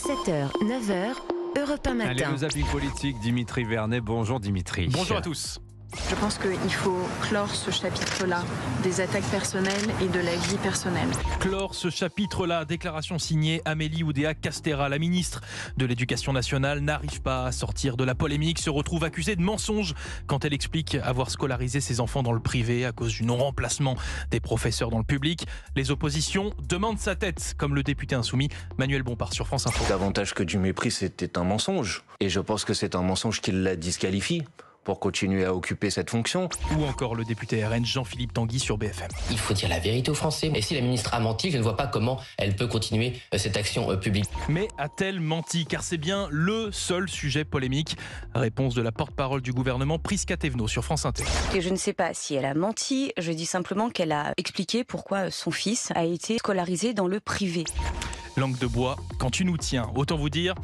7h, 9h, Europe 1 Allez, matin. nos avis politiques, Dimitri Vernet. Bonjour Dimitri. Bonjour à tous. Je pense qu'il faut clore ce chapitre-là des attaques personnelles et de la vie personnelle. Clore ce chapitre-là, déclaration signée Amélie Oudéa-Castéra. La ministre de l'Éducation nationale n'arrive pas à sortir de la polémique, se retrouve accusée de mensonge quand elle explique avoir scolarisé ses enfants dans le privé à cause du non-remplacement des professeurs dans le public. Les oppositions demandent sa tête, comme le député insoumis Manuel Bompard sur France Info. Davantage que du mépris, c'était un mensonge. Et je pense que c'est un mensonge qui la disqualifie pour continuer à occuper cette fonction. Ou encore le député RN Jean-Philippe Tanguy sur BFM. Il faut dire la vérité aux Français. Et si la ministre a menti, je ne vois pas comment elle peut continuer cette action publique. Mais a-t-elle menti? Car c'est bien le seul sujet polémique. Réponse de la porte-parole du gouvernement, Prisca Thévenot sur France Inter. Et je ne sais pas si elle a menti, je dis simplement qu'elle a expliqué pourquoi son fils a été scolarisé dans le privé. Langue de bois, quand tu nous tiens, autant vous dire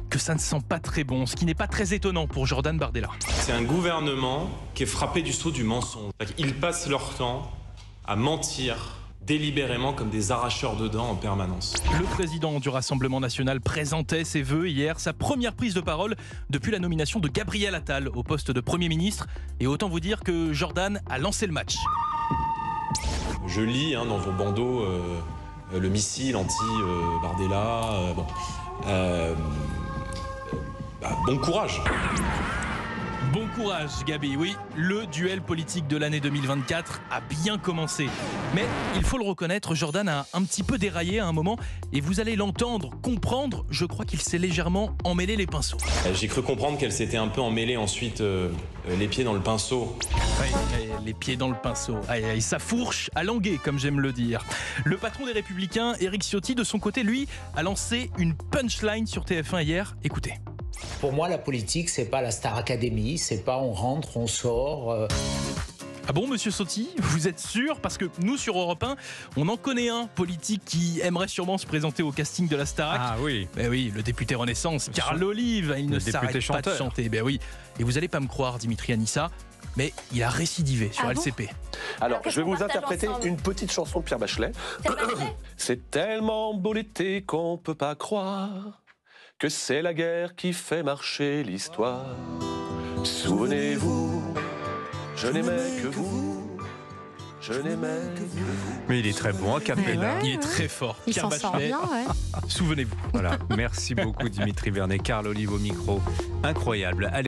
que ça ne sent pas très bon, ce qui n'est pas très étonnant pour Jordan Bardella. C'est un gouvernement qui est frappé du sceau du mensonge. Ils passent leur temps à mentir délibérément comme des arracheurs de dents en permanence. Le président du Rassemblement national présentait ses vœux hier, sa première prise de parole depuis la nomination de Gabriel Attal au poste de Premier ministre. Et autant vous dire que Jordan a lancé le match. Je lis dans vos bandeaux le missile anti-Bardella. Bon courage. Bon courage Gabi, oui, le duel politique de l'année 2024 a bien commencé. Mais il faut le reconnaître, Jordan a un petit peu déraillé à un moment et vous allez l'entendre, comprendre, je crois qu'il s'est légèrement emmêlé les pinceaux. J'ai cru comprendre qu'elle s'était un peu emmêlée ensuite les pieds dans le pinceau. Oui, les pieds dans le pinceau. Aïe, aïe, sa fourche a langué, comme j'aime le dire. Le patron des Républicains, Éric Ciotti, de son côté, lui, a lancé une punchline sur TF1 hier. Écoutez. Pour moi, la politique, c'est pas la Star Academy, c'est pas on rentre, on sort. Ah bon, monsieur Ciotti, vous êtes sûr? Parce que nous, sur Europe 1, on en connaît un politique qui aimerait sûrement se présenter au casting de la Starac. Ah oui. Ben oui, le député Renaissance, Carl Olive, il ne s'arrête pas de chanter. Ben oui. Et vous allez pas me croire, Dimitri Anissa, mais il a récidivé sur LCP. Alors, je vais vous interpréter une petite chanson de Pierre Bachelet. C'est tellement beau l'été qu'on peut pas croire que c'est la guerre qui fait marcher l'histoire. Souvenez-vous, je n'aimais que vous, je n'aimais que vous. Mais il est très bon, Capella. Il est très fort. Il Pierre s'en sort Bachelet, bien, ouais. souvenez-vous. Voilà, merci beaucoup Dimitri Vernet. Carl Olive au micro. Incroyable. Allez.